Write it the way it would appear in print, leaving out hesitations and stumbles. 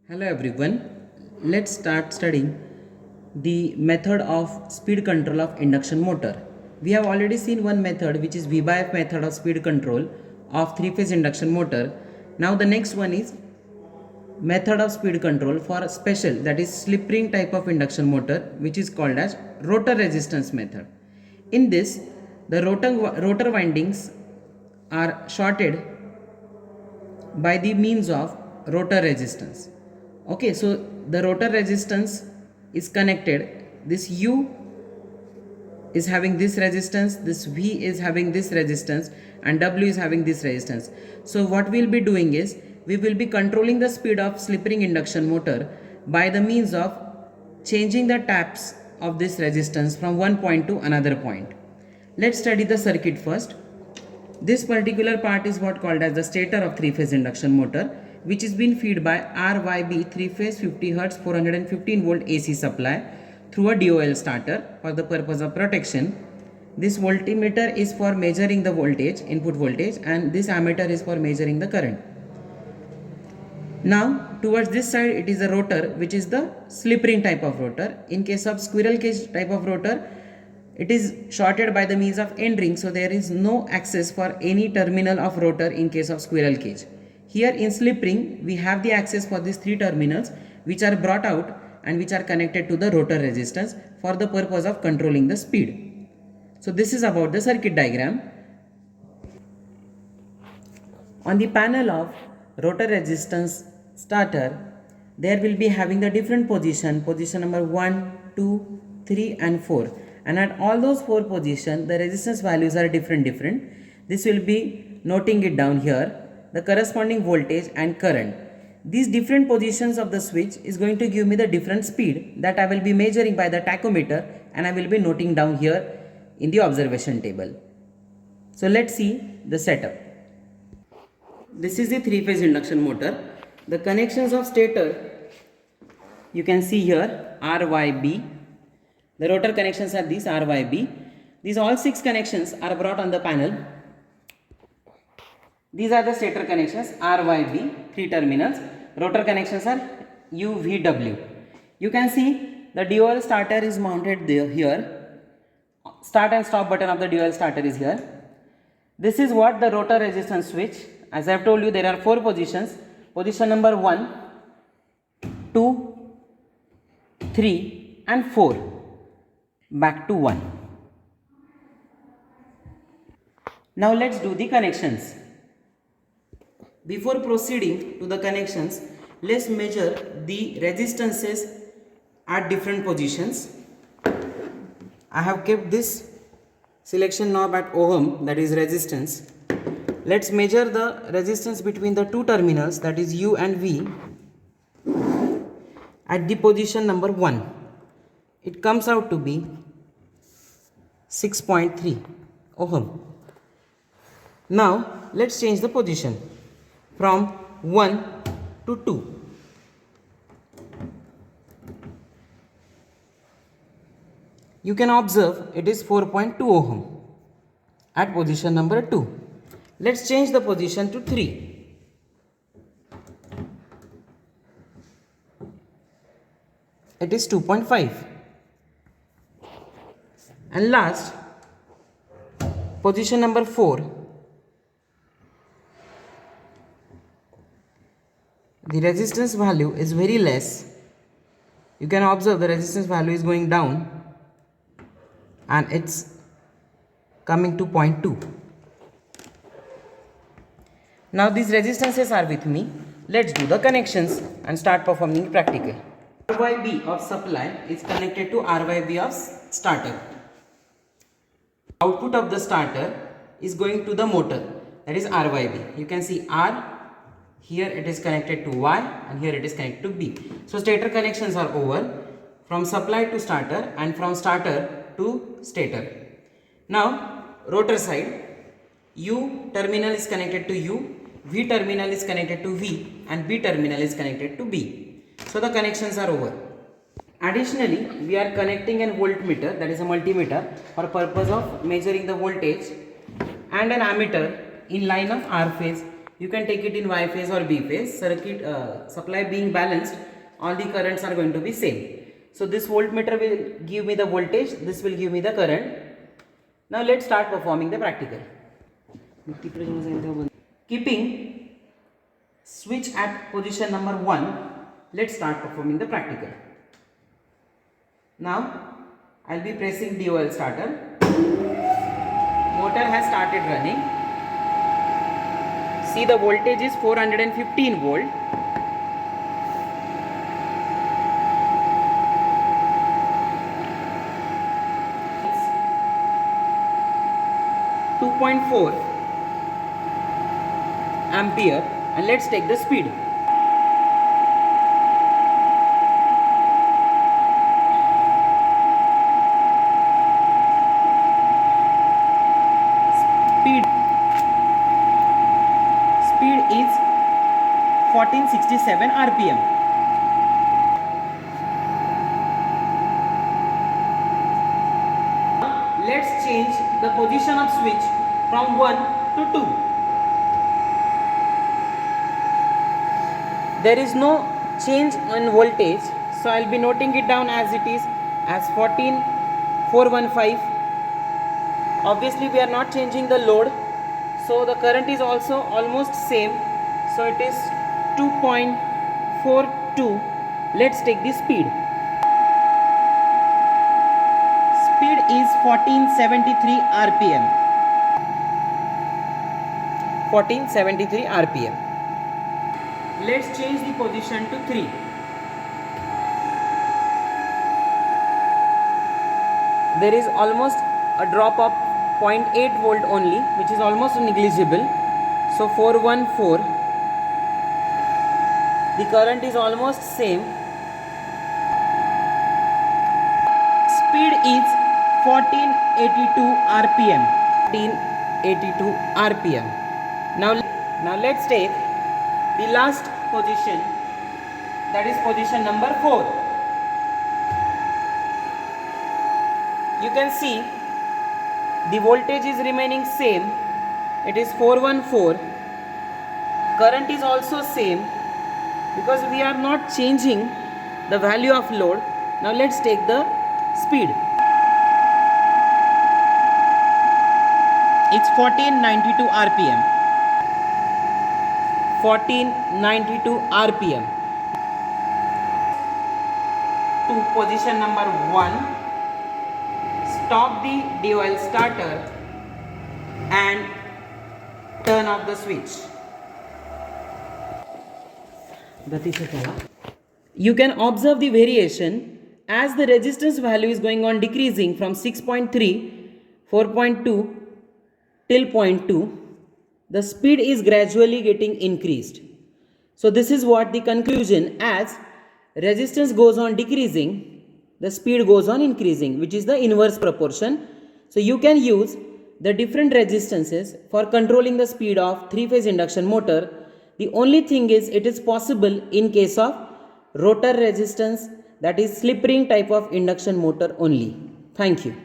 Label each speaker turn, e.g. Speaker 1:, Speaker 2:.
Speaker 1: Hello everyone. Let's start studying the method of speed control of induction motor. We have already seen one method which is V by F method of speed control of three-phase induction motor. Now the next one is method of speed control for a special, that is slip ring type of induction motor, which is called as rotor resistance method. In this, the rotor windings are shorted by the means of rotor resistance. Okay, so the rotor resistance is connected. This U is having this resistance, this V is having this resistance, and W is having this resistance. So what we'll be doing is we will be controlling the speed of slip ring induction motor by the means of changing the taps of this resistance from one point to another point. Let's study the circuit first. This particular part is what called as the stator of three-phase induction motor, which is being fed by RYB 3-phase 50 Hz 415 volt AC supply through a DOL starter for the purpose of protection. This voltmeter is for measuring the voltage, input voltage, and this ammeter is for measuring the current. Now towards this side it is a rotor, which is the slip ring type of rotor. In case of squirrel cage type of rotor, it is shorted by the means of end ring, so there is no access for any terminal of rotor in case of squirrel cage. Here in slip ring we have the access for these three terminals, which are brought out and which are connected to the rotor resistance for the purpose of controlling the speed. So this is about the circuit diagram. On the panel of rotor resistance starter, there will be having the different position number 1, 2, 3 and 4, and at all those four positions the resistance values are different. This will be noting it down here, the corresponding voltage and current. These different positions of the switch is going to give me the different speed that I will be measuring by the tachometer, and I will be noting down here in the observation table. So let's see the setup. This is the three-phase induction motor. The connections of stator you can see here, RYB. The rotor connections are these RYB. These all 6 connections are brought on the panel. These are the stator connections RYB, 3 terminals. Rotor connections are UVW. You can see the DOL starter is mounted there, here. Start and stop button of the DOL starter is here. This is what the rotor resistance switch. As I have told you, there are 4 positions. Position number 1, 2, 3 and 4. Back to 1. Now let's do the connections. Before proceeding to the connections, let's measure the resistances at different positions. I have kept this selection knob at ohm, that is resistance. Let's measure the resistance between the two terminals, that is U and V, at the position number 1. It comes out to be 6.3 ohm. Now let's change the position from 1 to 2. You can observe it is 4.2 ohm at position number 2. Let's change the position to 3. It is 2.5. And last, position number 4. The resistance value is very less. You can observe the resistance value is going down and it's coming to 0.2. Now these resistances are with me. Let's do the connections and start performing practical. RYB of supply is connected to RYB of starter. Output of the starter is going to the motor, that is RYB. You can see R, here it is connected to Y and here it is connected to B. So stator connections are over from supply to starter and from starter to stator. Now rotor side, U terminal is connected to U, V terminal is connected to V and B terminal is connected to B. So the connections are over. Additionally, we are connecting an voltmeter, that is a multimeter, for purpose of measuring the voltage, and an ammeter in line of R phase You can take it in Y phase or B phase. Circuit supply being balanced, all the currents are going to be same. So this voltmeter will give me the voltage, this will give me the current. Now let's start performing the practical. Keeping switch at position number 1, let's start performing the practical. Now I'll be pressing DOL starter. Motor has started running. See, the voltage is 415 volt. It's 2.4 ampere, and let's take the speed. Speed is 1467 rpm. Let's change the position of switch from 1 to 2. There is no change in voltage, so I'll be noting it down as it is as 14415. Obviously we are not changing the load, so the current is also almost same, so it is 2.42. let's take the speed. Speed is 1473 rpm. 1473 rpm. Let's change the position to 3. There is almost a drop of 0.8 volt only, which is almost negligible. So 414, the current is almost same. Speed is 1482 rpm. 1482 rpm. Now let's take the last position, that is position number 4. You can see the voltage is remaining same, it is 414. Current is also same because we are not changing the value of load. Now let's take the speed. It's 1492 rpm. 1492 rpm. To position number 1, stop the DOL starter and turn off the switch. You can observe the variation as the resistance value is going on decreasing from 6.3, 4.2 till 0.2. The speed is gradually getting increased. So this is what the conclusion: as resistance goes on decreasing, the speed goes on increasing, which is the inverse proportion. So you can use the different resistances for controlling the speed of 3-phase induction motor. The only thing is, it is possible in case of rotor resistance, that is slip ring type of induction motor only. Thank you.